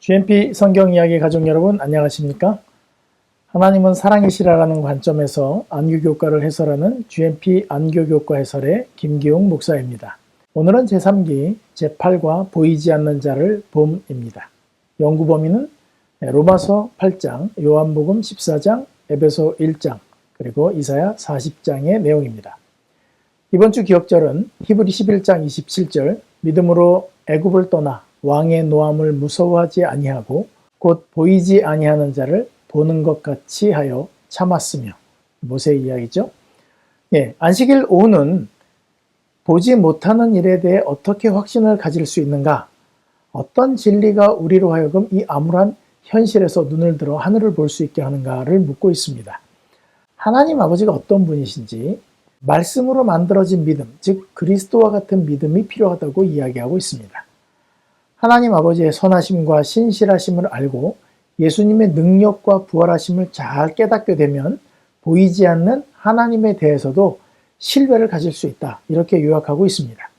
GMP 성경 이야기 가족 여러분 안녕하십니까? 하나님은 사랑이시라는 관점에서 안교교과를 해설하는 GMP 안교교과 해설의 김기용 목사입니다. 오늘은 제3기 제8과 보이지 않는 자를 봄입니다. 연구 범위는 로마서 8장, 요한복음 14장, 에베소 1장, 그리고 이사야 40장의 내용입니다. 이번 주 기억절은 히브리 11장 27절 믿음으로 애굽을 떠나 왕의 노함을 무서워하지 아니하고 곧 보이지 아니하는 자를 보는 것 같이 하여 참았으며 모세의 이야기죠. 안식일 오후는 보지 못하는 일에 대해 어떻게 확신을 가질 수 있는가? 어떤 진리가 우리로 하여금 이 암울한 현실에서 눈을 들어 하늘을 볼 수 있게 하는가를 묻고 있습니다. 하나님 아버지가 어떤 분이신지 말씀으로 만들어진 믿음, 즉 그리스도와 같은 믿음이 필요하다고 이야기하고 있습니다. 하나님 아버지의 선하심과 신실하심을 알고 예수님의 능력과 부활하심을 잘 깨닫게 되면 보이지 않는 하나님에 대해서도 신뢰를 가질 수 있다. 이렇게 요약하고 있습니다.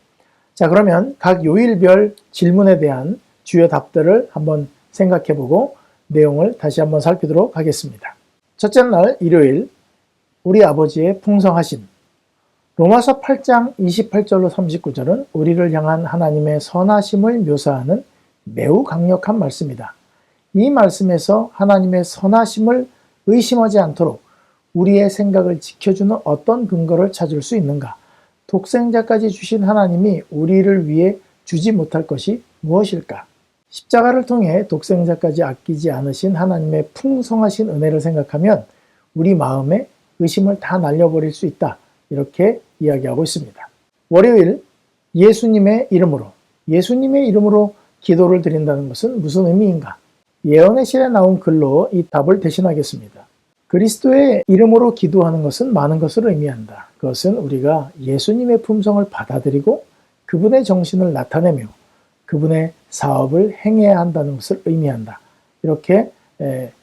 자, 그러면 각 요일별 질문에 대한 주요 답들을 한번 생각해보고 내용을 다시 한번 살피도록 하겠습니다. 첫째 날 일요일, 우리 아버지의 풍성하심. 로마서 8장 28절로 39절은 우리를 향한 하나님의 선하심을 묘사하는 매우 강력한 말씀이다. 이 말씀에서 하나님의 선하심을 의심하지 않도록 우리의 생각을 지켜주는 어떤 근거를 찾을 수 있는가? 독생자까지 주신 하나님이 우리를 위해 주지 못할 것이 무엇일까? 십자가를 통해 독생자까지 아끼지 않으신 하나님의 풍성하신 은혜를 생각하면 우리 마음에 의심을 다 날려버릴 수 있다. 이렇게 이야기하고 있습니다. 월요일 예수님의 이름으로 기도를 드린다는 것은 무슨 의미인가? 예언의 실에 나온 글로 이 답을 대신하겠습니다. 그리스도의 이름으로 기도하는 것은 많은 것을 의미한다. 그것은 우리가 예수님의 품성을 받아들이고 그분의 정신을 나타내며 그분의 사업을 행해야 한다는 것을 의미한다. 이렇게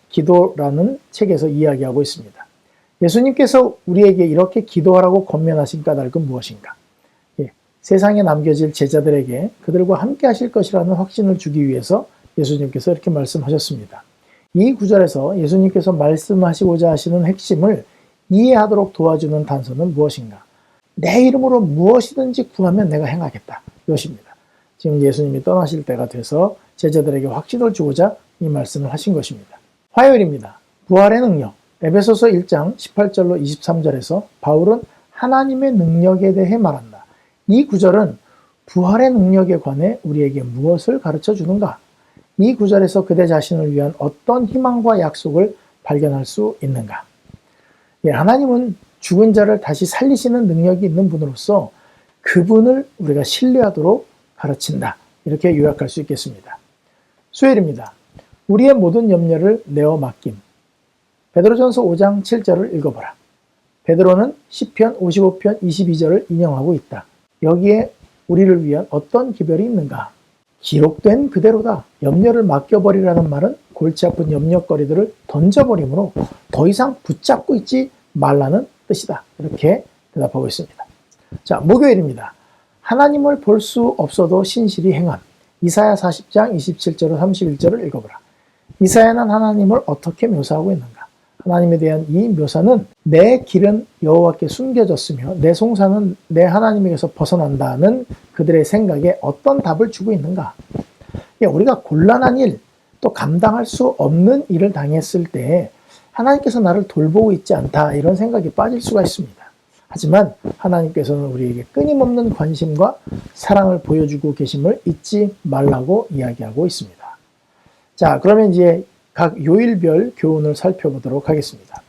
기도라는 책에서 이야기하고 있습니다. 예수님께서 우리에게 이렇게 기도하라고 권면하신 까닭은 무엇인가? 세상에 남겨질 제자들에게 그들과 함께 하실 것이라는 확신을 주기 위해서 예수님께서 이렇게 말씀하셨습니다. 이 구절에서 예수님께서 말씀하시고자 하시는 핵심을 이해하도록 도와주는 단서는 무엇인가? 내 이름으로 무엇이든지 구하면 내가 행하겠다. 이것입니다. 지금 예수님이 떠나실 때가 돼서 제자들에게 확신을 주고자 이 말씀을 하신 것입니다. 화요일입니다. 부활의 능력. 에베소서 1장 18절로 23절에서 바울은 하나님의 능력에 대해 말한다. 이 구절은 부활의 능력에 관해 우리에게 무엇을 가르쳐 주는가? 이 구절에서 그대 자신을 위한 어떤 희망과 약속을 발견할 수 있는가? 하나님은 죽은 자를 다시 살리시는 능력이 있는 분으로서 그분을 우리가 신뢰하도록 가르친다. 이렇게 요약할 수 있겠습니다. 수요일입니다. 우리의 모든 염려를 내어 맡김. 베드로전서 5장 7절을 읽어보라. 베드로는 시편 55편 22절을 인용하고 있다. 여기에 우리를 위한 어떤 기별이 있는가? 기록된 그대로다. 염려를 맡겨버리라는 말은 골치 아픈 염려거리들을 던져버리므로 더 이상 붙잡고 있지 말라는 뜻이다. 이렇게 대답하고 있습니다. 자, 목요일입니다. 하나님을 볼 수 없어도 신실히 행함. 이사야 40장 27절로 31절을 읽어보라. 이사야는 하나님을 어떻게 묘사하고 있는가? 하나님에 대한 이 묘사는 내 길은 여호와께 숨겨졌으며 내 송사는 내 하나님에게서 벗어난다는 그들의 생각에 어떤 답을 주고 있는가? 우리가 곤란한 일, 또 감당할 수 없는 일을 당했을 때 하나님께서 나를 돌보고 있지 않다 이런 생각이 빠질 수가 있습니다. 하지만 하나님께서는 우리에게 끊임없는 관심과 사랑을 보여주고 계심을 잊지 말라고 이야기하고 있습니다. 자, 그러면 이제 각 요일별 교훈을 살펴보도록 하겠습니다.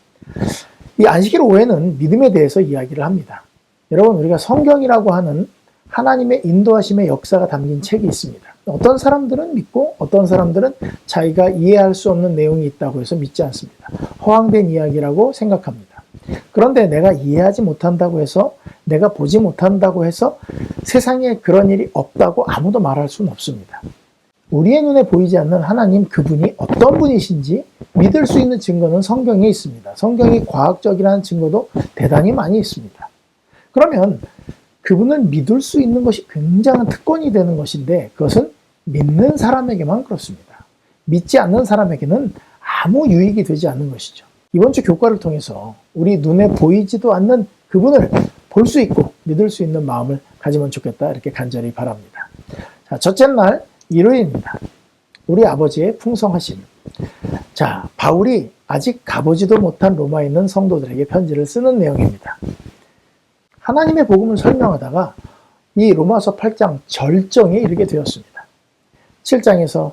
이 안식일 오후에는 믿음에 대해서 이야기를 합니다. 여러분, 우리가 성경이라고 하는 하나님의 인도하심의 역사가 담긴 책이 있습니다. 어떤 사람들은 믿고 어떤 사람들은 자기가 이해할 수 없는 내용이 있다고 해서 믿지 않습니다. 허황된 이야기라고 생각합니다. 그런데 내가 이해하지 못한다고 해서 내가 보지 못한다고 해서 세상에 그런 일이 없다고 아무도 말할 수는 없습니다. 우리의 눈에 보이지 않는 하나님 그분이 어떤 분이신지 믿을 수 있는 증거는 성경에 있습니다. 성경이 과학적이라는 증거도 대단히 많이 있습니다. 그러면 그분을 믿을 수 있는 것이 굉장한 특권이 되는 것인데 그것은 믿는 사람에게만 그렇습니다. 믿지 않는 사람에게는 아무 유익이 되지 않는 것이죠. 이번 주 교과를 통해서 우리 눈에 보이지도 않는 그분을 볼 수 있고 믿을 수 있는 마음을 가지면 좋겠다, 이렇게 간절히 바랍니다. 자, 첫째 날 일요일입니다. 우리 아버지의 풍성하심. 자, 바울이 아직 가보지도 못한 로마에 있는 성도들에게 편지를 쓰는 내용입니다. 하나님의 복음을 설명하다가 이 로마서 8장 절정에 이르게 되었습니다. 7장에서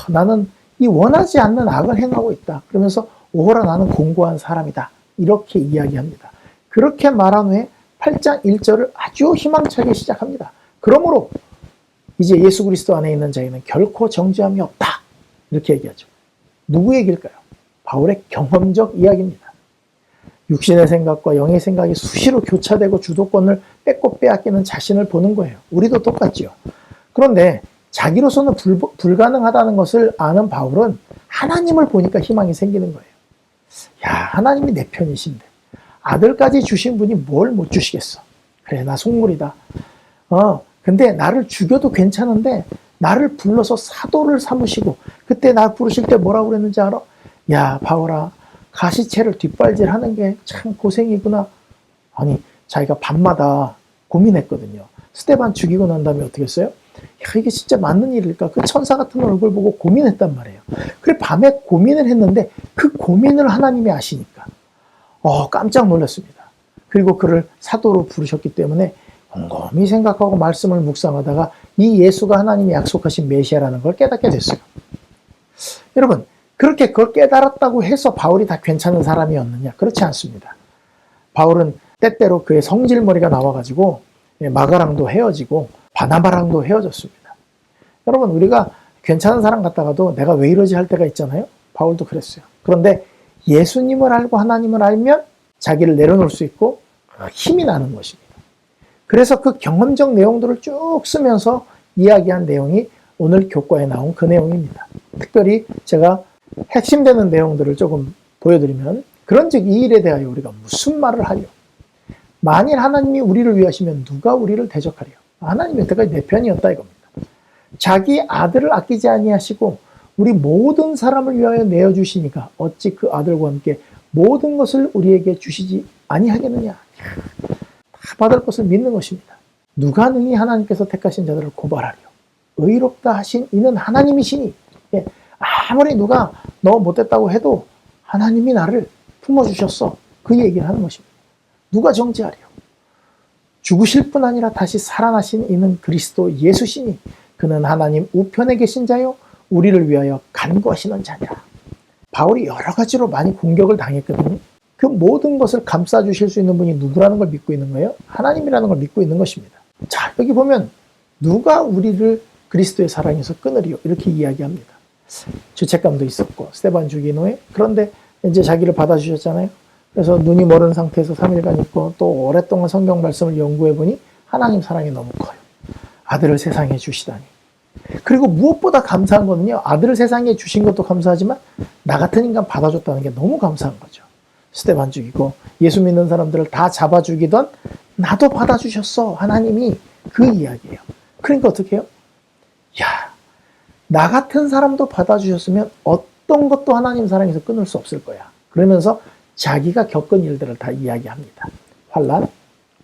나는 이 원하지 않는 악을 행하고 있다. 그러면서 오호라 나는 공고한 사람이다. 이렇게 이야기합니다. 그렇게 말한 후에 8장 1절을 아주 희망차게 시작합니다. 그러므로 이제 예수 그리스도 안에 있는 자에는 결코 정죄함이 없다. 이렇게 얘기하죠. 누구 얘기일까요? 바울의 경험적 이야기입니다. 육신의 생각과 영의 생각이 수시로 교차되고 주도권을 뺏고 빼앗기는 자신을 보는 거예요. 우리도 똑같죠. 그런데 자기로서는 불가능하다는 것을 아는 바울은 하나님을 보니까 희망이 생기는 거예요. 야, 하나님이 내 편이신데 아들까지 주신 분이 뭘 못 주시겠어. 그래, 나 속물이다. 근데 나를 죽여도 괜찮은데 나를 불러서 사도를 삼으시고, 그때 나 부르실 때 뭐라고 그랬는지 알아? 야, 바울아, 가시채를 뒷발질하는 게 참 고생이구나. 아니, 자기가 밤마다 고민했거든요. 스데반 죽이고 난 다음에 어떻게 했어요? 야, 이게 진짜 맞는 일일까? 그 천사 같은 얼굴 보고 고민했단 말이에요. 그래, 밤에 고민을 했는데 그 고민을 하나님이 아시니까 깜짝 놀랐습니다. 그리고 그를 사도로 부르셨기 때문에 곰곰이 생각하고 말씀을 묵상하다가 이 예수가 하나님이 약속하신 메시아라는 걸 깨닫게 됐어요. 여러분, 그렇게 그걸 깨달았다고 해서 바울이 다 괜찮은 사람이었느냐? 그렇지 않습니다. 바울은 때때로 그의 성질머리가 나와가지고 마가랑도 헤어지고 바나바랑도 헤어졌습니다. 여러분, 우리가 괜찮은 사람 같다가도 내가 왜 이러지 할 때가 있잖아요. 바울도 그랬어요. 그런데 예수님을 알고 하나님을 알면 자기를 내려놓을 수 있고 힘이 나는 것입니다. 그래서 그 경험적 내용들을 쭉 쓰면서 이야기한 내용이 오늘 교과에 나온 그 내용입니다. 특별히 제가 핵심되는 내용들을 조금 보여드리면, 그런즉 이 일에 대하여 우리가 무슨 말을 하려? 만일 하나님이 우리를 위하시면 누가 우리를 대적하려? 하나님이 여태까지 내 편이었다 이겁니다. 자기 아들을 아끼지 아니하시고 우리 모든 사람을 위하여 내어주시니까 어찌 그 아들과 함께 모든 것을 우리에게 주시지 아니하겠느냐. 다 받을 것을 믿는 것입니다. 누가 능히 하나님께서 택하신 자들을 고발하려? 의롭다 하신 이는 하나님이시니. 아무리 누가 너 못됐다고 해도 하나님이 나를 품어주셨어. 그 얘기를 하는 것입니다. 누가 정죄하려? 죽으실 뿐 아니라 다시 살아나신 이는 그리스도 예수시니 그는 하나님 우편에 계신 자요 우리를 위하여 간구하시는 자니라. 바울이 여러 가지로 많이 공격을 당했거든요. 그 모든 것을 감싸주실 수 있는 분이 누구라는 걸 믿고 있는 거예요? 하나님이라는 걸 믿고 있는 것입니다. 자, 여기 보면 누가 우리를 그리스도의 사랑에서 끊으리요? 이렇게 이야기합니다. 죄책감도 있었고 스데반 죽인 후에, 그런데 이제 자기를 받아주셨잖아요. 그래서 눈이 멀은 상태에서 3일간 있고 또 오랫동안 성경 말씀을 연구해보니 하나님 사랑이 너무 커요. 아들을 세상에 주시다니. 그리고 무엇보다 감사한 거는요, 아들을 세상에 주신 것도 감사하지만 나 같은 인간 받아줬다는 게 너무 감사한 거죠. 스데반 죽이고 예수 믿는 사람들을 다 잡아 죽이던 나도 받아주셨어 하나님이, 그 이야기예요. 그러니까 어떻게 해요? 야, 나 같은 사람도 받아주셨으면 어떤 것도 하나님 사랑에서 끊을 수 없을 거야. 그러면서 자기가 겪은 일들을 다 이야기합니다. 환난,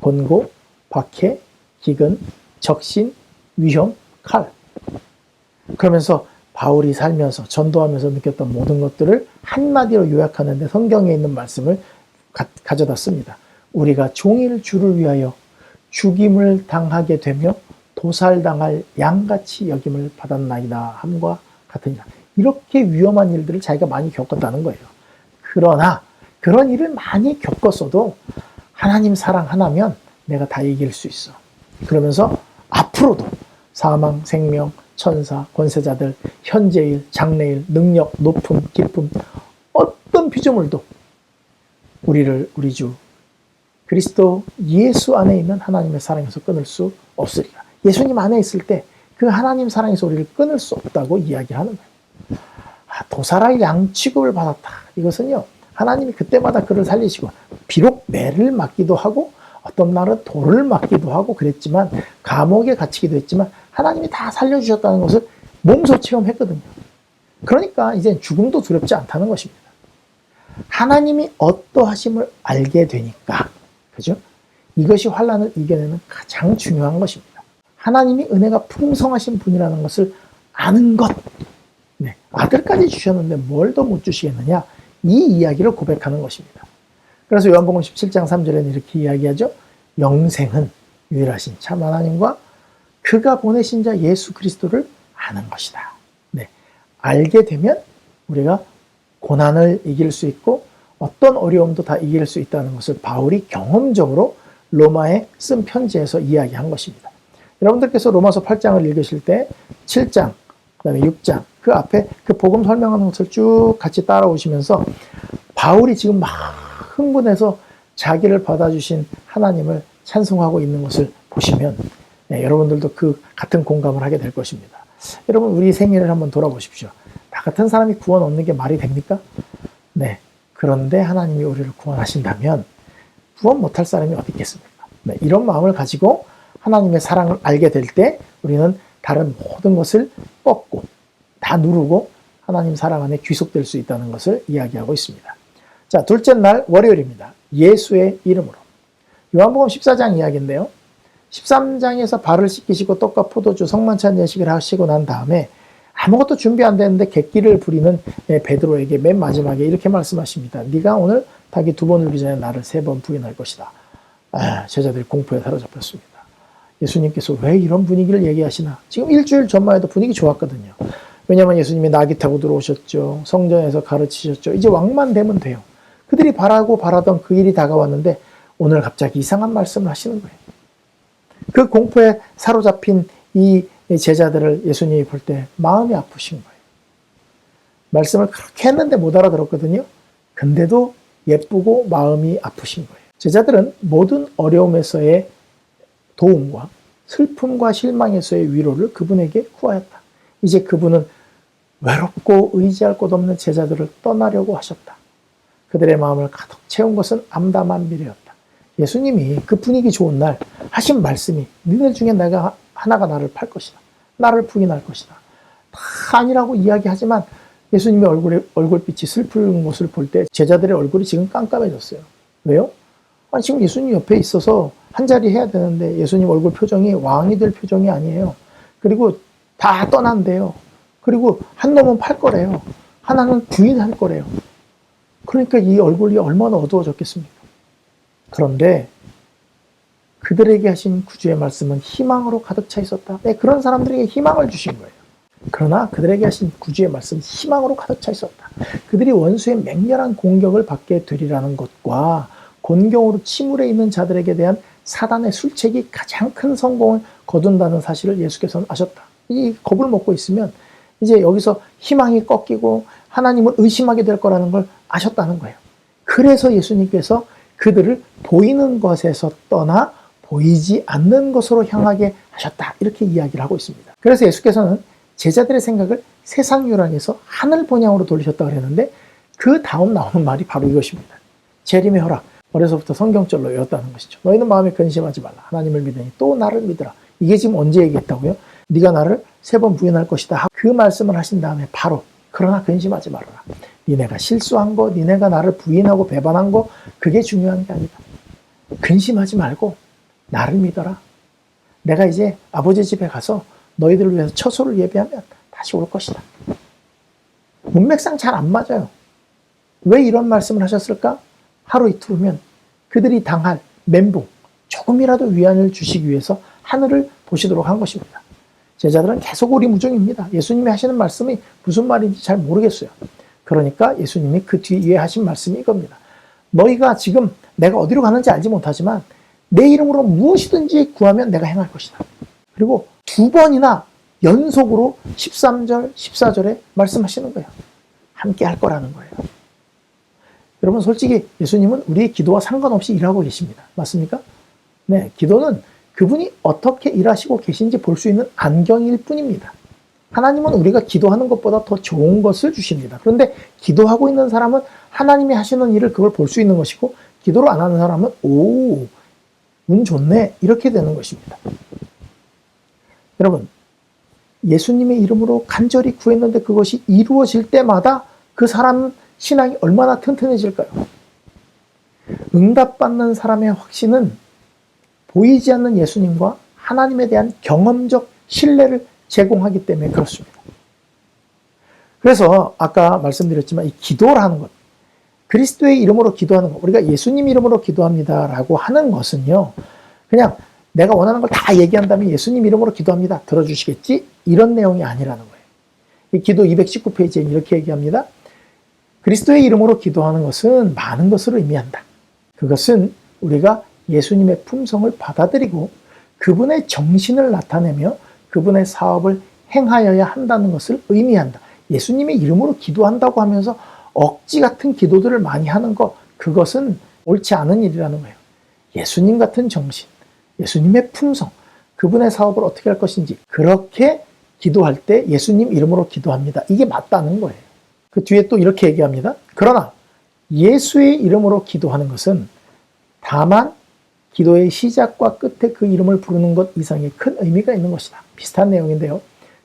번고, 박해, 기근, 적신, 위험, 칼. 그러면서 바울이 살면서 전도하면서 느꼈던 모든 것들을 한마디로 요약하는데 성경에 있는 말씀을 가져다 씁니다. 우리가 종일 주를 위하여 죽임을 당하게 되며 도살당할 양같이 여김을 받았나이다 함과 같으니라. 이렇게 위험한 일들을 자기가 많이 겪었다는 거예요. 그러나 그런 일을 많이 겪었어도 하나님 사랑 하나면 내가 다 이길 수 있어. 그러면서 앞으로도 사망, 생명, 천사, 권세자들, 현재일, 장래일, 능력, 높음, 기쁨, 어떤 피조물도 우리 주 그리스도 예수 안에 있는 하나님의 사랑에서 끊을 수 없으리라. 예수님 안에 있을 때 그 하나님 사랑에서 우리를 끊을 수 없다고 이야기하는 거예요. 도살할 양 취급을 받았다. 이것은요, 하나님이 그때마다 그를 살리시고 비록 매를 맞기도 하고 어떤 날은 돌을 맞기도 하고 그랬지만, 감옥에 갇히기도 했지만 하나님이 다 살려주셨다는 것을 몸소 체험했거든요. 그러니까 이제 죽음도 두렵지 않다는 것입니다. 하나님이 어떠하심을 알게 되니까, 그죠? 이것이 환난을 이겨내는 가장 중요한 것입니다. 하나님이 은혜가 풍성하신 분이라는 것을 아는 것. 네, 아들까지 주셨는데 뭘 더 못 주시겠느냐? 이 이야기를 고백하는 것입니다. 그래서 요한복음 17장 3절에는 이렇게 이야기하죠. 영생은 유일하신 참 하나님과 그가 보내신 자 예수 그리스도를 아는 것이다. 네, 알게 되면 우리가 고난을 이길 수 있고 어떤 어려움도 다 이길 수 있다는 것을 바울이 경험적으로 로마에 쓴 편지에서 이야기한 것입니다. 여러분들께서 로마서 8장을 읽으실 때 7장, 그다음에 6장 그 앞에 그 복음 설명하는 것을 쭉 같이 따라오시면서 바울이 지금 막 흥분해서 자기를 받아주신 하나님을 찬송하고 있는 것을 보시면 네, 여러분들도 그 같은 공감을 하게 될 것입니다. 여러분 우리 생애를 한번 돌아보십시오. 나 같은 사람이 구원 얻는 게 말이 됩니까? 네. 그런데 하나님이 우리를 구원하신다면 구원 못할 사람이 어디 있겠습니까? 네, 이런 마음을 가지고 하나님의 사랑을 알게 될 때 우리는 다른 모든 것을 뻗고 다 누르고 하나님 사랑 안에 귀속될 수 있다는 것을 이야기하고 있습니다. 자, 둘째 날 월요일입니다. 예수의 이름으로. 요한복음 14장 이야기인데요. 13장에서 발을 씻기시고 떡과 포도주 성만찬 예식을 하시고 난 다음에 아무것도 준비 안 됐는데 객기를 부리는 베드로에게 맨 마지막에 이렇게 말씀하십니다. 네가 오늘 닭이 2번 울기 전에 나를 3번 부인할 것이다. 제자들이 공포에 사로잡혔습니다. 예수님께서 왜 이런 분위기를 얘기하시나? 지금 일주일 전만 해도 분위기 좋았거든요. 왜냐하면 예수님이 나귀 타고 들어오셨죠. 성전에서 가르치셨죠. 이제 왕만 되면 돼요. 그들이 바라던 그 일이 다가왔는데 오늘 갑자기 이상한 말씀을 하시는 거예요. 그 공포에 사로잡힌 이 제자들을 예수님이 볼 때 마음이 아프신 거예요. 말씀을 그렇게 했는데 못 알아들었거든요. 근데도 예쁘고 마음이 아프신 거예요. 제자들은 모든 어려움에서의 도움과 슬픔과 실망에서의 위로를 그분에게 구하였다. 이제 그분은 외롭고 의지할 곳 없는 제자들을 떠나려고 하셨다. 그들의 마음을 가득 채운 것은 암담한 미래였다. 예수님이 그 분위기 좋은 날 하신 말씀이 너희들 중에 내가 하나가 나를 팔 것이다. 나를 부인할 것이다. 다 아니라고 이야기하지만 예수님의 얼굴빛이 슬픈 것을 볼 때 제자들의 얼굴이 지금 깜깜해졌어요. 왜요? 아니, 지금 예수님 옆에 있어서 한자리 해야 되는데 예수님 얼굴 표정이 왕이 될 표정이 아니에요. 그리고 다 떠난대요. 그리고 한 놈은 팔 거래요. 하나는 부인할 거래요. 그러니까 이 얼굴이 얼마나 어두워졌겠습니까? 그런데 그들에게 하신 구주의 말씀은 희망으로 가득 차 있었다. 네, 그런 사람들에게 희망을 주신 거예요. 그러나 그들에게 하신 구주의 말씀은 희망으로 가득 차 있었다. 그들이 원수의 맹렬한 공격을 받게 되리라는 것과 곤경으로 침울해 있는 자들에게 대한 사단의 술책이 가장 큰 성공을 거둔다는 사실을 예수께서는 아셨다. 이 겁을 먹고 있으면 이제 여기서 희망이 꺾이고 하나님을 의심하게 될 거라는 걸 아셨다는 거예요. 그래서 예수님께서 그들을 보이는 것에서 떠나 보이지 않는 것으로 향하게 하셨다. 이렇게 이야기를 하고 있습니다. 그래서 예수께서는 제자들의 생각을 세상 유랑에서 하늘 본향으로 돌리셨다고 그랬는데 그 다음 나오는 말이 바로 이것입니다. 재림의 허락. 어려서부터 성경절로 외웠다는 것이죠. 너희는 마음에 근심하지 말라. 하나님을 믿으니 또 나를 믿으라. 이게 지금 언제 얘기했다고요? 네가 나를 3번 부인할 것이다. 그 말씀을 하신 다음에 바로 그러나 근심하지 말아라. 니네가 실수한 거, 니네가 나를 부인하고 배반한 거 그게 중요한 게 아니다. 근심하지 말고 나를 믿어라. 내가 이제 아버지 집에 가서 너희들을 위해서 처소를 예비하면 다시 올 것이다. 문맥상 잘 안 맞아요. 왜 이런 말씀을 하셨을까? 하루 이틀 후면 그들이 당할 멘붕, 조금이라도 위안을 주시기 위해서 하늘을 보시도록 한 것입니다. 제자들은 계속 오리무중입니다. 예수님이 하시는 말씀이 무슨 말인지 잘 모르겠어요. 그러니까 예수님이 그 뒤에 하신 말씀이 이겁니다. 너희가 지금 내가 어디로 가는지 알지 못하지만 내 이름으로 무엇이든지 구하면 내가 행할 것이다. 그리고 2번이나 연속으로 13절, 14절에 말씀하시는 거예요. 함께 할 거라는 거예요. 여러분 솔직히 예수님은 우리의 기도와 상관없이 일하고 계십니다. 맞습니까? 네, 기도는 그분이 어떻게 일하시고 계신지 볼 수 있는 안경일 뿐입니다. 하나님은 우리가 기도하는 것보다 더 좋은 것을 주십니다. 그런데 기도하고 있는 사람은 하나님이 하시는 일을 그걸 볼 수 있는 것이고 기도를 안 하는 사람은 오, 운 좋네 이렇게 되는 것입니다. 여러분 예수님의 이름으로 간절히 구했는데 그것이 이루어질 때마다 그 사람 신앙이 얼마나 튼튼해질까요? 응답받는 사람의 확신은 보이지 않는 예수님과 하나님에 대한 경험적 신뢰를 제공하기 때문에 그렇습니다. 그래서 아까 말씀드렸지만 이 기도라는 것, 그리스도의 이름으로 기도하는 것, 우리가 예수님 이름으로 기도합니다라고 하는 것은요, 그냥 내가 원하는 걸 다 얘기한 다음에 예수님 이름으로 기도합니다. 들어주시겠지? 이런 내용이 아니라는 거예요. 이 기도 219페이지에 이렇게 얘기합니다. 그리스도의 이름으로 기도하는 것은 많은 것을 의미한다. 그것은 우리가 예수님의 품성을 받아들이고 그분의 정신을 나타내며 그분의 사업을 행하여야 한다는 것을 의미한다. 예수님의 이름으로 기도한다고 하면서 억지 같은 기도들을 많이 하는 것, 그것은 옳지 않은 일이라는 거예요. 예수님 같은 정신, 예수님의 품성, 그분의 사업을 어떻게 할 것인지 그렇게 기도할 때 예수님 이름으로 기도합니다. 이게 맞다는 거예요. 그 뒤에 또 이렇게 얘기합니다. 그러나 예수의 이름으로 기도하는 것은 다만 기도의 시작과 끝에 그 이름을 부르는 것 이상의 큰 의미가 있는 것이다. 비슷한 내용인데요.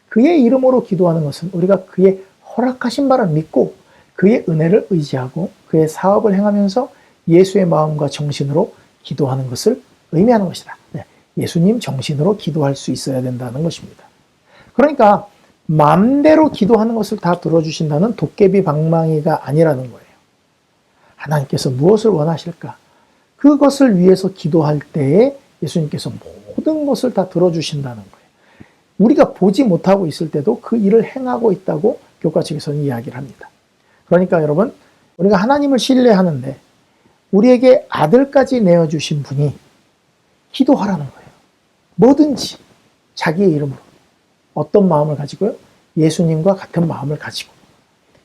그의 이름으로 기도하는 것은 우리가 그의 허락하신 바를 믿고 그의 은혜를 의지하고 그의 사업을 행하면서 예수의 마음과 정신으로 기도하는 것을 의미하는 것이다. 네, 예수님 정신으로 기도할 수 있어야 된다는 것입니다. 그러니까 마음대로 기도하는 것을 다 들어주신다는 도깨비 방망이가 아니라는 거예요. 하나님께서 무엇을 원하실까? 그것을 위해서 기도할 때에 예수님께서 모든 것을 다 들어주신다는 거예요. 우리가 보지 못하고 있을 때도 그 일을 행하고 있다고 교과 측에서는 이야기를 합니다. 그러니까 여러분, 우리가 하나님을 신뢰하는데 우리에게 아들까지 내어주신 분이 기도하라는 거예요. 뭐든지 자기의 이름으로. 어떤 마음을 가지고요? 예수님과 같은 마음을 가지고.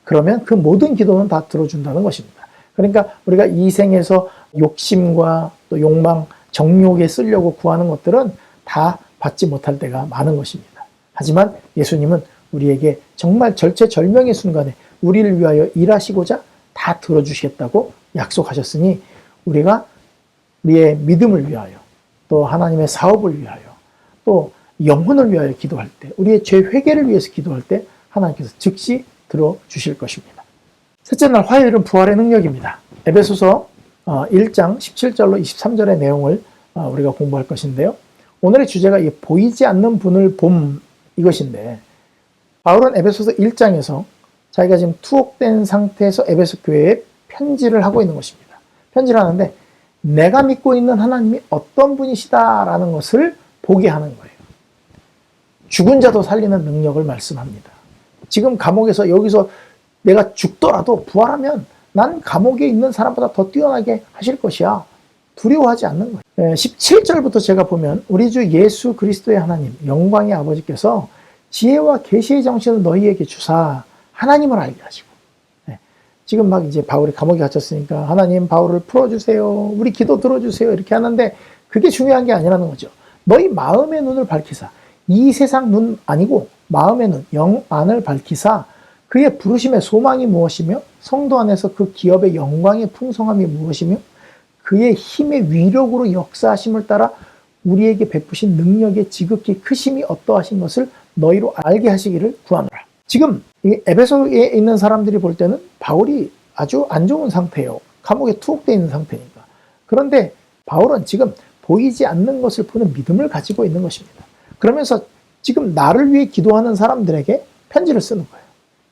그러면 그 모든 기도는 다 들어준다는 것입니다. 그러니까 우리가 이 생에서 욕심과 또 욕망, 정욕에 쓰려고 구하는 것들은 다 받지 못할 때가 많은 것입니다. 하지만 예수님은 우리에게 정말 절체절명의 순간에 우리를 위하여 일하시고자 다 들어주시겠다고 약속하셨으니 우리가 우리의 믿음을 위하여 또 하나님의 사업을 위하여 또 영혼을 위하여 기도할 때 우리의 죄 회개를 위해서 기도할 때 하나님께서 즉시 들어주실 것입니다. 셋째 날 화요일은 부활의 능력입니다. 에베소서 1장 17절로 23절의 내용을 우리가 공부할 것인데요. 오늘의 주제가 이 보이지 않는 분을 봄 이것인데 바울은 에베소서 1장에서 자기가 지금 투옥된 상태에서 에베소 교회에 편지를 하고 있는 것입니다. 편지를 하는데 내가 믿고 있는 하나님이 어떤 분이시다라는 것을 보게 하는 거예요. 죽은 자도 살리는 능력을 말씀합니다. 지금 감옥에서 여기서 내가 죽더라도 부활하면 난 감옥에 있는 사람보다 더 뛰어나게 하실 것이야. 두려워하지 않는 거예요. 17절부터 제가 보면 우리 주 예수 그리스도의 하나님 영광의 아버지께서 지혜와 계시의 정신을 너희에게 주사 하나님을 알게 하시고 지금 막 이제 바울이 감옥에 갇혔으니까 하나님 바울을 풀어주세요. 우리 기도 들어주세요. 이렇게 하는데 그게 중요한 게 아니라는 거죠. 너희 마음의 눈을 밝히사 이 세상 눈 아니고 마음의 눈, 영 안을 밝히사 그의 부르심의 소망이 무엇이며 성도 안에서 그 기업의 영광의 풍성함이 무엇이며 그의 힘의 위력으로 역사하심을 따라 우리에게 베푸신 능력의 지극히 크심이 어떠하신 것을 너희로 알게 하시기를 구하노라. 지금 이 에베소에 있는 사람들이 볼 때는 바울이 아주 안 좋은 상태예요. 감옥에 투옥되어 있는 상태니까. 그런데 바울은 지금 보이지 않는 것을 보는 믿음을 가지고 있는 것입니다. 그러면서 지금 나를 위해 기도하는 사람들에게 편지를 쓰는 거예요.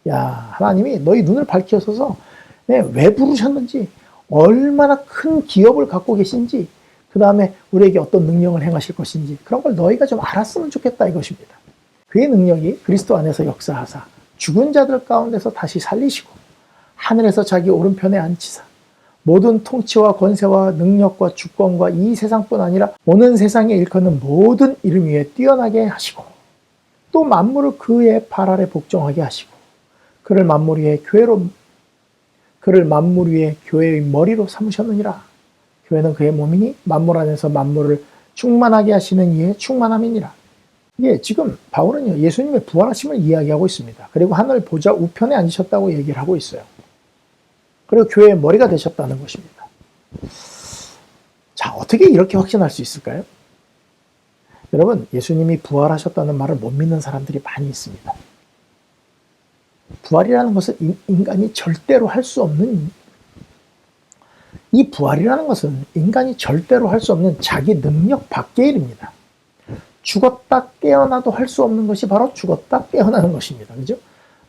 야, 하나님이 너희 눈을 밝혀서 왜 부르셨는지, 얼마나 큰 기업을 갖고 계신지, 그 다음에 우리에게 어떤 능력을 행하실 것인지 그런 걸 너희가 좀 알았으면 좋겠다 이것입니다. 그의 능력이 그리스도 안에서 역사하사 죽은 자들 가운데서 다시 살리시고 하늘에서 자기 오른편에 앉히사 모든 통치와 권세와 능력과 주권과 이 세상뿐 아니라 오는 세상에 일컫는 모든 이름 위에 뛰어나게 하시고 또 만물을 그의 발 아래 복종하게 하시고 그를 만물 위에 교회의 머리로 삼으셨느니라. 교회는 그의 몸이니 만물 안에서 만물을 충만하게 하시는 이의 충만함이니라. 이게 지금 바울은요 예수님의 부활하심을 이야기하고 있습니다. 그리고 하늘 보좌 우편에 앉으셨다고 얘기를 하고 있어요. 그리고 교회의 머리가 되셨다는 것입니다. 자, 어떻게 이렇게 확신할 수 있을까요? 여러분, 예수님이 부활하셨다는 말을 못 믿는 사람들이 많이 있습니다. 부활이라는 것은 인간이 절대로 할 수 없는, 이 부활이라는 것은 인간이 절대로 할 수 없는 자기 능력 밖의 일입니다. 죽었다 깨어나도 할 수 없는 것이 바로 죽었다 깨어나는 것입니다. 그죠?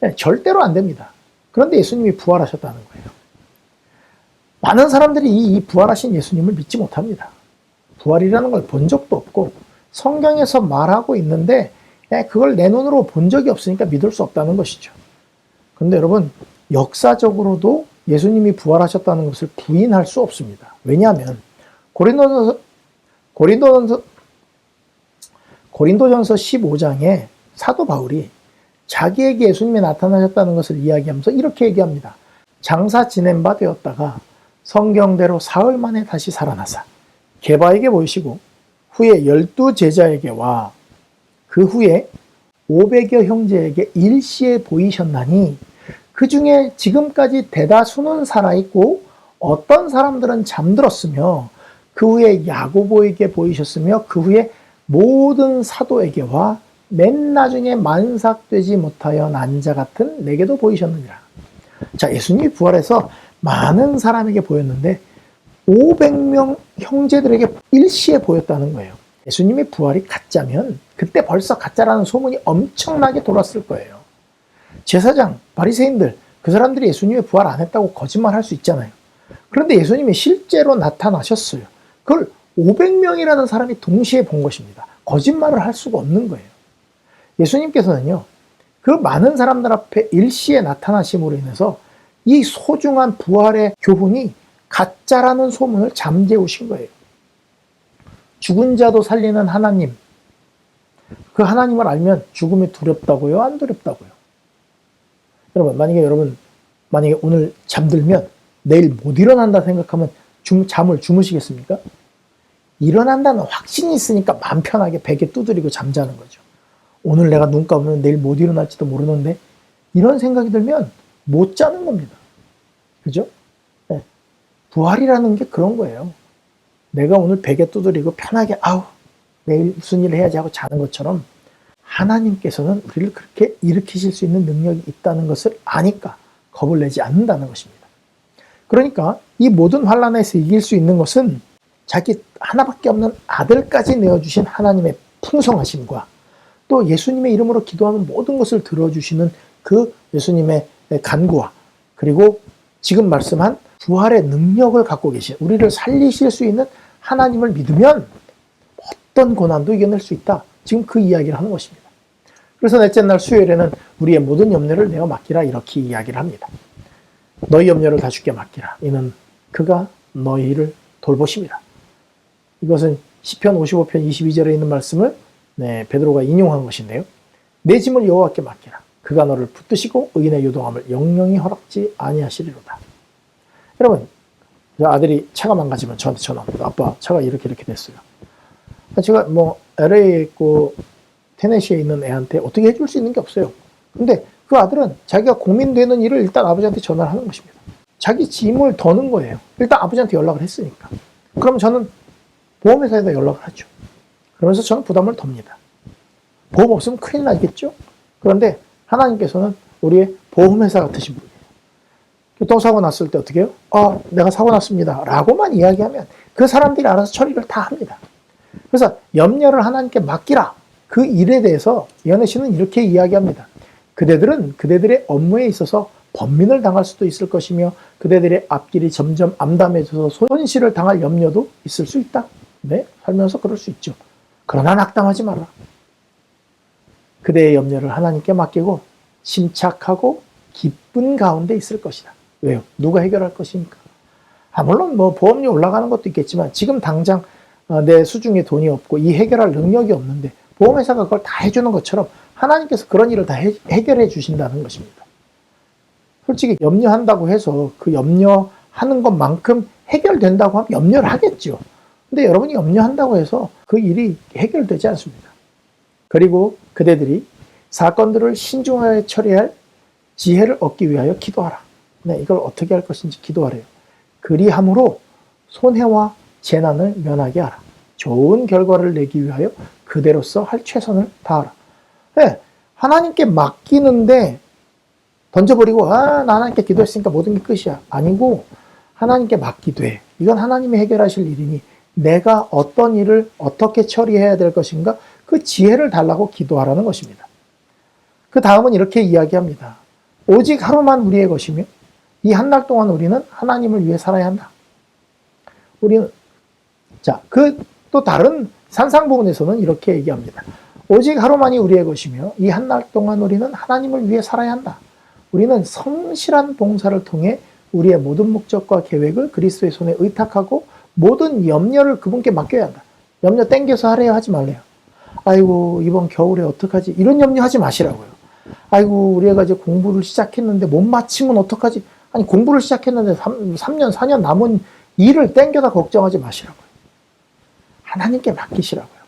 네, 절대로 안 됩니다. 그런데 예수님이 부활하셨다는 거예요. 많은 사람들이 이 부활하신 예수님을 믿지 못합니다. 부활이라는 걸 본 적도 없고 성경에서 말하고 있는데 그걸 내 눈으로 본 적이 없으니까 믿을 수 없다는 것이죠. 그런데 여러분, 역사적으로도 예수님이 부활하셨다는 것을 부인할 수 없습니다. 왜냐하면 고린도전서 15장에 사도 바울이 자기에게 예수님이 나타나셨다는 것을 이야기하면서 이렇게 얘기합니다. 장사 지낸 바 되었다가 성경대로 사흘 만에 다시 살아나사 게바에게 보이시고 후에 12제자에게와 그 후에 500여 형제에게 일시에 보이셨나니 그 중에 지금까지 대다수는 살아있고 어떤 사람들은 잠들었으며 그 후에 야고보에게 보이셨으며 그 후에 모든 사도에게와 맨 나중에 만삭되지 못하여 난 자 같은 내게도 보이셨느니라. 자, 예수님이 부활해서 많은 사람에게 보였는데 500명 형제들에게 일시에 보였다는 거예요. 예수님의 부활이 가짜면 그때 벌써 가짜라는 소문이 엄청나게 돌았을 거예요. 제사장, 바리새인들, 그 사람들이 예수님의 부활 안 했다고 거짓말할 수 있잖아요. 그런데 예수님이 실제로 나타나셨어요. 그걸 500명이라는 사람이 동시에 본 것입니다. 거짓말을 할 수가 없는 거예요. 예수님께서는요, 그 많은 사람들 앞에 일시에 나타나심으로 인해서 이 소중한 부활의 교훈이 가짜라는 소문을 잠재우신 거예요. 죽은 자도 살리는 하나님, 그 하나님을 알면 죽음이 두렵다고요? 안 두렵다고요? 여러분, 만약에 오늘 잠들면 내일 못 일어난다 생각하면 잠을 주무시겠습니까? 일어난다는 확신이 있으니까 마음 편하게 베개 두드리고 잠자는 거죠. 오늘 내가 눈 감으면 내일 못 일어날지도 모르는데 이런 생각이 들면 못 자는 겁니다. 그죠? 네. 부활이라는 게 그런 거예요. 내가 오늘 베개 두드리고 편하게 내일 무슨 일을 해야지 하고 자는 것처럼 하나님께서는 우리를 그렇게 일으키실 수 있는 능력이 있다는 것을 아니까 겁을 내지 않는다는 것입니다. 그러니까 이 모든 환난에서 이길 수 있는 것은 자기 하나밖에 없는 아들까지 내어주신 하나님의 풍성하심과 또 예수님의 이름으로 기도하면 모든 것을 들어주시는 그 예수님의 간구와 그리고 지금 말씀한 부활의 능력을 갖고 계신 우리를 살리실 수 있는 하나님을 믿으면 어떤 고난도 이겨낼 수 있다. 지금 그 이야기를 하는 것입니다. 그래서 넷째 날 수요일에는 우리의 모든 염려를 내어 맡기라 이렇게 이야기를 합니다. 너희 염려를 다 주께 맡기라. 이는 그가 너희를 돌보십니다. 이것은 시편 55편 22절에 있는 말씀을 베드로가 인용한 것인데요. 내 짐을 여호와께 맡기라. 그가 너를 붙드시고 의인의 요동함을 영영히 허락지 아니하시리로다. 여러분, 아들이 차가 망가지면 저한테 전화합니다. 아빠, 차가 이렇게 됐어요. 제가 LA에 있고 테네시에 있는 애한테 어떻게 해줄 수 있는 게 없어요. 근데 그 아들은 자기가 고민되는 일을 일단 아버지한테 전화를 하는 것입니다. 자기 짐을 더는 거예요. 일단 아버지한테 연락을 했으니까. 그럼 저는 보험회사에다 연락을 하죠. 그러면서 저는 부담을 덥니다. 보험 없으면 큰일 나겠죠? 그런데 하나님께서는 우리의 보험회사 같으신 분이에요. 교통사고 났을 때 어떻게 해요? 내가 사고 났습니다. 라고만 이야기하면 그 사람들이 알아서 처리를 다 합니다. 그래서 염려를 하나님께 맡기라. 그 일에 대해서 이현애 씨는 이렇게 이야기합니다. 그대들은 그대들의 업무에 있어서 번민을 당할 수도 있을 것이며 그대들의 앞길이 점점 암담해져서 손실을 당할 염려도 있을 수 있다. 네, 살면서 그럴 수 있죠. 그러나 낙담하지 마라. 그대의 염려를 하나님께 맡기고 침착하고 기쁜 가운데 있을 것이다. 왜요? 누가 해결할 것입니까? 물론 보험료 올라가는 것도 있겠지만 지금 당장 내 수중에 돈이 없고 이 해결할 능력이 없는데 보험회사가 그걸 다 해주는 것처럼 하나님께서 그런 일을 다 해결해 주신다는 것입니다. 솔직히 염려한다고 해서 그 염려하는 것만큼 해결된다고 하면 염려를 하겠죠. 근데 여러분이 염려한다고 해서 그 일이 해결되지 않습니다. 그리고 그대들이 사건들을 신중하게 처리할 지혜를 얻기 위하여 기도하라. 네, 이걸 어떻게 할 것인지 기도하래요. 그리함으로 손해와 재난을 면하게 하라. 좋은 결과를 내기 위하여 그대로서 할 최선을 다하라. 네, 하나님께 맡기는데 던져버리고 나 하나님께 기도했으니까 모든 게 끝이야. 아니고 하나님께 맡기되 이건 하나님이 해결하실 일이니 내가 어떤 일을 어떻게 처리해야 될 것인가 그 지혜를 달라고 기도하라는 것입니다. 그 다음은 이렇게 이야기합니다. 오직 하루만 우리의 것이며 이 한 날 동안 우리는 하나님을 위해 살아야 한다. 우리는 그 또 다른 산상 부분에서는 이렇게 얘기합니다. 오직 하루만이 우리의 것이며 이 한 날 동안 우리는 하나님을 위해 살아야 한다. 우리는 성실한 봉사를 통해 우리의 모든 목적과 계획을 그리스도의 손에 의탁하고 모든 염려를 그분께 맡겨야 한다. 염려 땡겨서 하래요? 하지 말래요? 아이고 이번 겨울에 어떡하지? 이런 염려하지 마시라고요. 아이고 우리 애가 이제 공부를 시작했는데 못 마치면 어떡하지? 아니 공부를 시작했는데 3년 4년 남은 일을 땡겨다 걱정하지 마시라고요. 하나님께 맡기시라고요.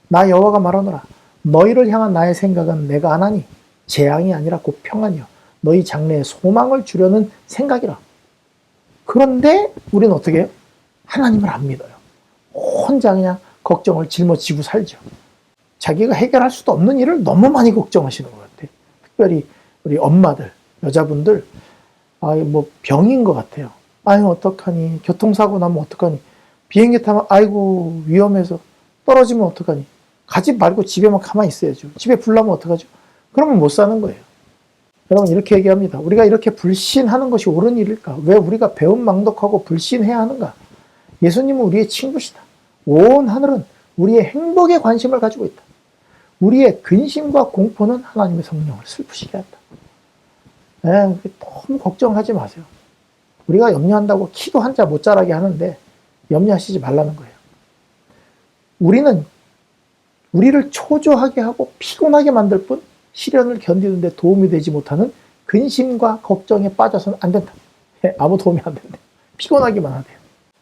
나 여호와가 말하노라. 너희를 향한 나의 생각은 내가 하나니 재앙이 아니라 곧 평안이요 너희 장래에 소망을 주려는 생각이라. 그런데 우리는 어떻게 해요? 하나님을 안 믿어요. 혼자 그냥 걱정을 짊어지고 살죠. 자기가 해결할 수도 없는 일을 너무 많이 걱정하시는 것 같아요. 특별히 우리 엄마들, 여자분들 뭐 병인 것 같아요. 아유 어떡하니, 교통사고 나면 어떡하니, 비행기 타면 아이고 위험해서 떨어지면 어떡하니, 가지 말고 집에만 가만히 있어야죠. 집에 불 나면 어떡하죠? 그러면 못 사는 거예요. 여러분 이렇게 얘기합니다. 우리가 이렇게 불신하는 것이 옳은 일일까? 왜 우리가 배은망덕하고 불신해야 하는가? 예수님은 우리의 친구시다. 온 하늘은 우리의 행복에 관심을 가지고 있다. 우리의 근심과 공포는 하나님의 성령을 슬프시게 한다. 너무 걱정하지 마세요. 우리가 염려한다고 키도 한자 못 자라게 하는데 염려하시지 말라는 거예요. 우리는 우리를 초조하게 하고 피곤하게 만들 뿐 시련을 견디는 데 도움이 되지 못하는 근심과 걱정에 빠져서는 안 된다. 아무 도움이 안 된다. 피곤하기만 하대요.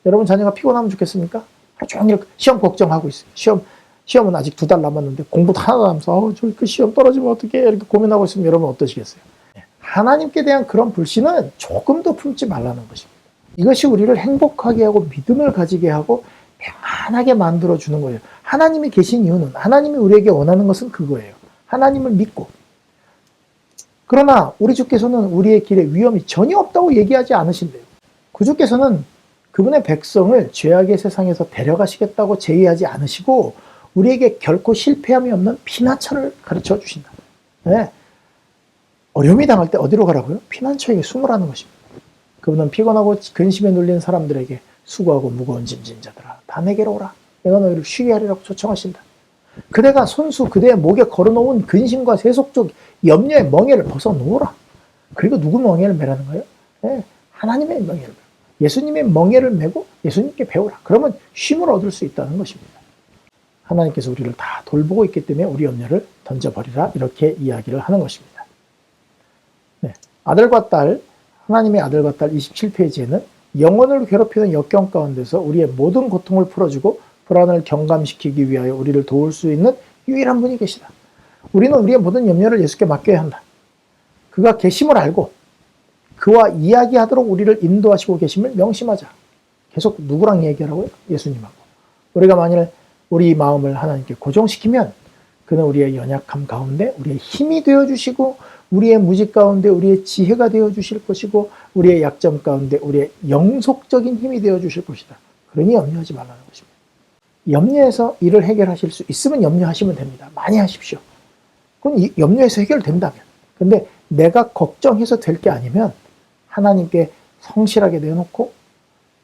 여러분 자녀가 피곤하면 좋겠습니까? 하루 종일 시험 걱정하고 있어요. 시험은 아직 2달 남았는데 공부도 하나도 안 하면서 그 시험 떨어지면 어떡해 이렇게 고민하고 있으면 여러분 어떠시겠어요? 하나님께 대한 그런 불신은 조금도 품지 말라는 것입니다. 이것이 우리를 행복하게 하고 믿음을 가지게 하고 평안하게 만들어주는 거예요. 하나님이 계신 이유는, 하나님이 우리에게 원하는 것은 그거예요. 하나님을 믿고. 그러나 우리 주께서는 우리의 길에 위험이 전혀 없다고 얘기하지 않으신대요. 구주께서는 그분의 백성을 죄악의 세상에서 데려가시겠다고 제의하지 않으시고 우리에게 결코 실패함이 없는 피난처를 가르쳐 주신다. 네. 어려움이 당할 때 어디로 가라고요? 피난처에게 숨으라는 것입니다. 그분은 피곤하고 근심에 눌린 사람들에게 수고하고 무거운 짐진 자들아 다 내게로 오라. 내가 너희를 쉬게 하리라고 초청하신다. 그대가 손수 그대의 목에 걸어놓은 근심과 세속적 염려의 멍에를 벗어놓으라. 그리고 누구 멍에를 매라는 거예요? 네, 하나님의 멍에를 매라. 예수님의 멍에를 메고 예수님께 배우라. 그러면 쉼을 얻을 수 있다는 것입니다. 하나님께서 우리를 다 돌보고 있기 때문에 우리 염려를 던져버리라. 이렇게 이야기를 하는 것입니다. 네, 아들과 딸, 하나님의 아들과 딸 27페이지에는 영혼을 괴롭히는 역경 가운데서 우리의 모든 고통을 풀어주고 불안을 경감시키기 위하여 우리를 도울 수 있는 유일한 분이 계시다. 우리는 우리의 모든 염려를 예수께 맡겨야 한다. 그가 계심을 알고 그와 이야기하도록 우리를 인도하시고 계심을 명심하자. 계속 누구랑 얘기하라고요? 예수님하고. 우리가 만일 우리 마음을 하나님께 고정시키면 그는 우리의 연약함 가운데 우리의 힘이 되어주시고 우리의 무지 가운데 우리의 지혜가 되어주실 것이고 우리의 약점 가운데 우리의 영속적인 힘이 되어주실 것이다. 그러니 염려하지 말라는 것입니다. 염려해서 일을 해결하실 수 있으면 염려하시면 됩니다. 많이 하십시오. 그건 염려해서 해결된다면. 근데 내가 걱정해서 될 게 아니면 하나님께 성실하게 내놓고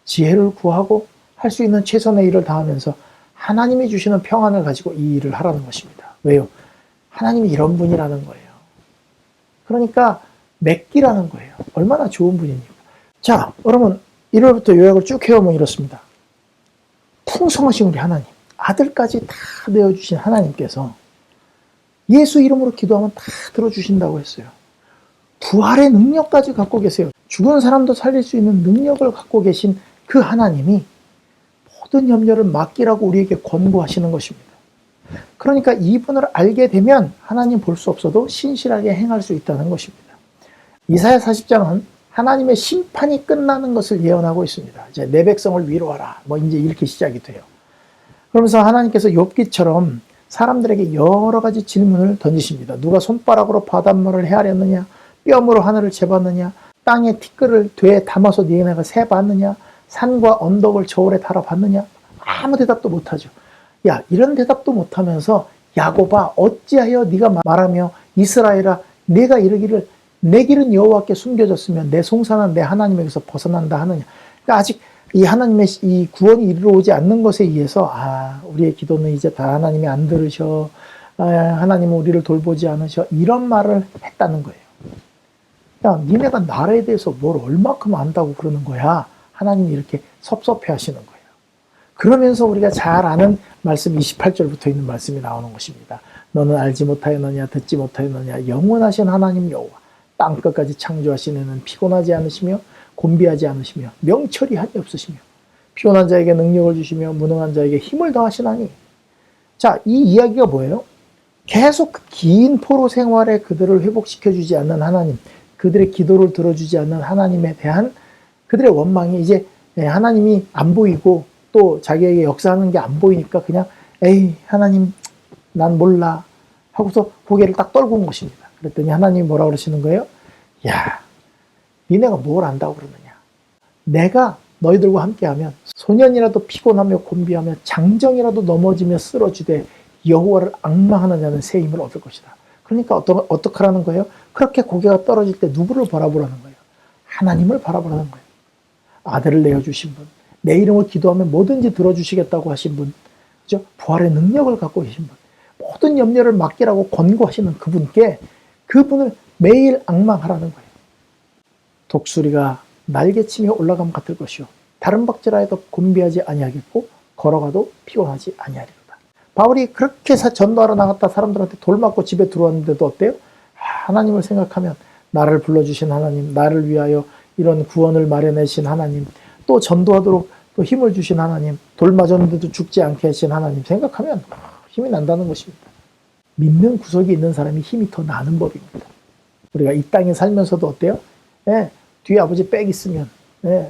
지혜를 구하고 할 수 있는 최선의 일을 다하면서 하나님이 주시는 평안을 가지고 이 일을 하라는 것입니다. 왜요? 하나님이 이런 분이라는 거예요. 그러니까 맡기라는 거예요. 얼마나 좋은 분입니까? 자, 여러분 1월부터 요약을 쭉 해오면 이렇습니다. 풍성하신 우리 하나님, 아들까지 다 내어주신 하나님께서 예수 이름으로 기도하면 다 들어주신다고 했어요. 부활의 능력까지 갖고 계세요. 죽은 사람도 살릴 수 있는 능력을 갖고 계신 그 하나님이 모든 염려를 맡기라고 우리에게 권고하시는 것입니다. 그러니까 이분을 알게 되면 하나님 볼 수 없어도 신실하게 행할 수 있다는 것입니다. 이사야 40장은 하나님의 심판이 끝나는 것을 예언하고 있습니다. 이제 내 백성을 위로하라. 뭐 이제 이렇게 시작이 돼요. 그러면서 하나님께서 욥기처럼 사람들에게 여러 가지 질문을 던지십니다. 누가 손바닥으로 바닷물을 헤아렸느냐? 뼘으로 하늘을 재봤느냐? 땅에 티끌을 되에 담아서 니네가 세봤느냐? 산과 언덕을 저울에 달아봤느냐? 아무 대답도 못하죠. 야, 이런 대답도 못하면서 야곱아 어찌하여 네가 말하며 이스라엘아 네가 이르기를 내 길은 여호와께 숨겨졌으면 내 송사는 내 하나님에게서 벗어난다 하느냐. 그러니까 아직 이 하나님의 이 구원이 이르러 오지 않는 것에 의해서 우리의 기도는 이제 다 하나님이 안 들으셔. 하나님은 우리를 돌보지 않으셔. 이런 말을 했다는 거예요. 야, 니네가 나라에 대해서 뭘 얼마큼 안다고 그러는 거야. 하나님이 이렇게 섭섭해 하시는 거예요. 그러면서 우리가 잘 아는 말씀 28절부터 있는 말씀이 나오는 것입니다. 너는 알지 못하였느냐 듣지 못하였느냐 영원하신 하나님 여호와 땅끝까지 창조하신 이는 피곤하지 않으시며 곤비하지 않으시며 명철이 한이 없으시며 피곤한 자에게 능력을 주시며 무능한 자에게 힘을 더하시나니. 자, 이 이야기가 뭐예요? 계속 그 긴 포로 생활에 그들을 회복시켜주지 않는 하나님, 그들의 기도를 들어주지 않는 하나님에 대한 그들의 원망이 이제 하나님이 안 보이고 또 자기에게 역사하는 게 안 보이니까 그냥 에이 하나님 난 몰라 하고서 고개를 딱 떨고 온 것입니다. 그랬더니 하나님이 뭐라고 그러시는 거예요? 야, 니네가 뭘 안다고 그러느냐. 내가 너희들과 함께하면 소년이라도 피곤하며 곤비하며 장정이라도 넘어지며 쓰러지되 여호와를 앙망하는 자는 새 힘을 얻을 것이다. 그러니까 어떡하라는 거예요? 그렇게 고개가 떨어질 때 누구를 바라보라는 거예요? 하나님을 바라보라는 거예요. 아들을 내어주신 분, 내 이름을 기도하면 뭐든지 들어주시겠다고 하신 분, 그죠? 부활의 능력을 갖고 계신 분, 모든 염려를 맡기라고 권고하시는 그분을 매일 앙망하라는 거예요. 독수리가 날개치며 올라감 같을 것이요 다른 박질하여도 곤비하지 아니하겠고 걸어가도 피곤하지 아니하리로다. 바울이 그렇게 전도하러 나갔다 사람들한테 돌 맞고 집에 들어왔는데도 어때요? 하나님을 생각하면 나를 불러주신 하나님, 나를 위하여 이런 구원을 마련하신 하나님, 또 전도하도록 또 힘을 주신 하나님, 돌 맞았는데도 죽지 않게 하신 하나님 생각하면 힘이 난다는 것입니다. 믿는 구석이 있는 사람이 힘이 더 나는 법입니다. 우리가 이 땅에 살면서도 어때요? 뒤에 아버지 백 있으면,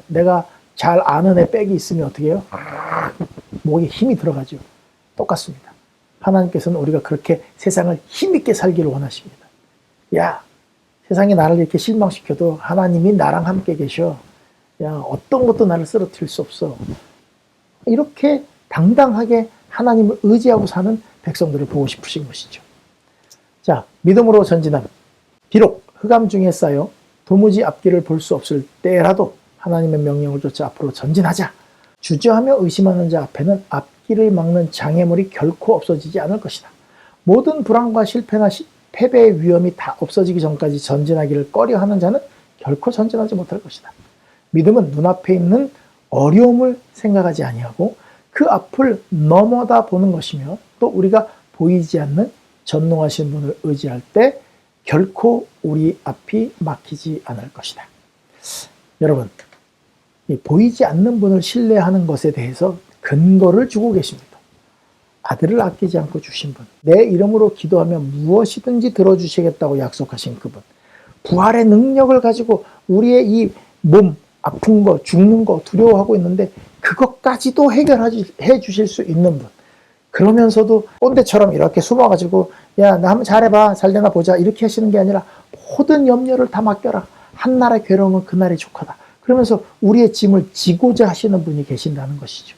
내가 잘 아는 애 백이 있으면 어떻게 해요? 목에 힘이 들어가죠. 똑같습니다. 하나님께서는 우리가 그렇게 세상을 힘있게 살기를 원하십니다. 야, 세상이 나를 이렇게 실망시켜도 하나님이 나랑 함께 계셔. 야, 어떤 것도 나를 쓰러뜨릴 수 없어. 이렇게 당당하게 하나님을 의지하고 사는 백성들을 보고 싶으신 것이죠. 자, 믿음으로 전진함. 비록 흑암 중에 쌓여 도무지 앞길을 볼 수 없을 때라도 하나님의 명령을 쫓아 앞으로 전진하자. 주저하며 의심하는 자 앞에는 앞길을 막는 장애물이 결코 없어지지 않을 것이다. 모든 불안과 실패나 패배의 위험이 다 없어지기 전까지 전진하기를 꺼려하는 자는 결코 전진하지 못할 것이다. 믿음은 눈앞에 있는 어려움을 생각하지 아니하고 그 앞을 넘어다 보는 것이며 또 우리가 보이지 않는 전능하신 분을 의지할 때 결코 우리 앞이 막히지 않을 것이다. 여러분, 이 보이지 않는 분을 신뢰하는 것에 대해서 근거를 주고 계십니다. 아들을 아끼지 않고 주신 분, 내 이름으로 기도하면 무엇이든지 들어주시겠다고 약속하신 그분, 부활의 능력을 가지고 우리의 이 몸, 아픈 거, 죽는 거 두려워하고 있는데 그것까지도 해결해 주실 수 있는 분, 그러면서도 꼰대처럼 이렇게 숨어가지고 야, 나 한번 잘해봐, 잘되나 보자 이렇게 하시는 게 아니라 모든 염려를 다 맡겨라. 한날의 괴로움은 그날이 족하다. 그러면서 우리의 짐을 지고자 하시는 분이 계신다는 것이죠.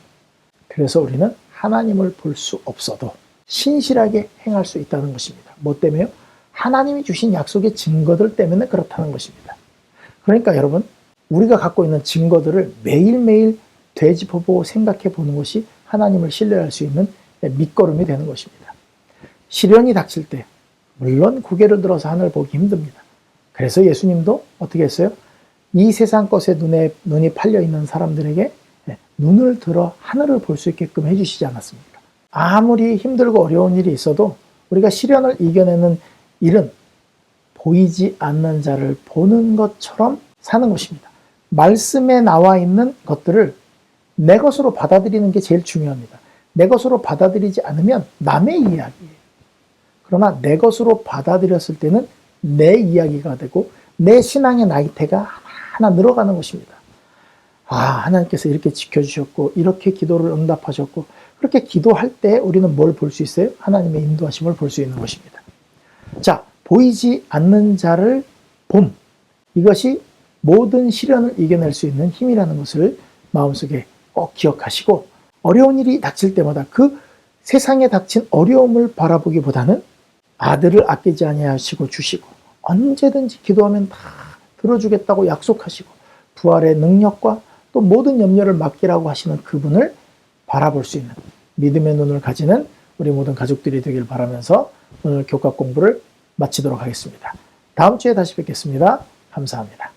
그래서 우리는 하나님을 볼 수 없어도 신실하게 행할 수 있다는 것입니다. 뭐 때문에요? 하나님이 주신 약속의 증거들 때문에 그렇다는 것입니다. 그러니까 여러분, 우리가 갖고 있는 증거들을 매일매일 되짚어보고 생각해 보는 것이 하나님을 신뢰할 수 있는 밑거름이 되는 것입니다. 시련이 닥칠 때 물론 고개를 들어서 하늘 보기 힘듭니다. 그래서 예수님도 어떻게 했어요? 이 세상 것에 눈이 팔려 있는 사람들에게 눈을 들어 하늘을 볼 수 있게끔 해주시지 않았습니까? 아무리 힘들고 어려운 일이 있어도 우리가 시련을 이겨내는 일은 보이지 않는 자를 보는 것처럼 사는 것입니다. 말씀에 나와 있는 것들을 내 것으로 받아들이는 게 제일 중요합니다. 내 것으로 받아들이지 않으면 남의 이야기예요. 그러나 내 것으로 받아들였을 때는 내 이야기가 되고 내 신앙의 나이테가 하나 늘어가는 것입니다. 하나님께서 이렇게 지켜주셨고 이렇게 기도를 응답하셨고 그렇게 기도할 때 우리는 뭘 볼 수 있어요? 하나님의 인도하심을 볼 수 있는 것입니다. 자, 보이지 않는 자를 봄. 이것이 모든 시련을 이겨낼 수 있는 힘이라는 것을 마음속에 꼭 기억하시고, 어려운 일이 닥칠 때마다 그 세상에 닥친 어려움을 바라보기보다는 아들을 아끼지 아니하시고 주시고 언제든지 기도하면 다 들어주겠다고 약속하시고 부활의 능력과 또 모든 염려를 맡기라고 하시는 그분을 바라볼 수 있는 믿음의 눈을 가지는 우리 모든 가족들이 되길 바라면서 오늘 교과 공부를 마치도록 하겠습니다. 다음 주에 다시 뵙겠습니다. 감사합니다.